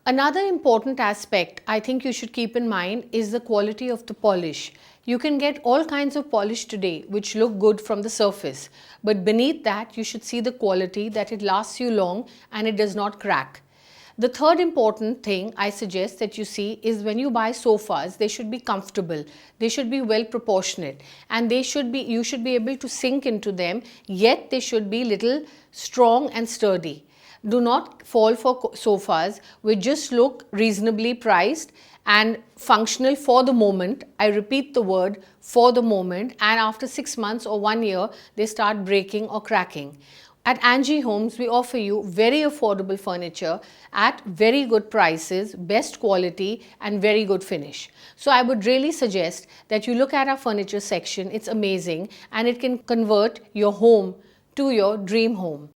Another important aspect I think you should keep in mind is the quality of the polish. You can get all kinds of polish today which look good from the surface, but beneath that you should see the quality, that it lasts you long and it does not crack. The third important thing I suggest that you see is when you buy sofas, they should be comfortable, they should be well proportionate, and you should be able to sink into them, yet they should be little strong and sturdy. Do not fall for sofas which just look reasonably priced and functional for the moment. I repeat the word, for the moment, and after 6 months or 1 year they start breaking or cracking. At Angie Homes, we offer you very affordable furniture at very good prices, best quality and very good finish. So I would really suggest that you look at our furniture section. It's amazing and it can convert your home to your dream home.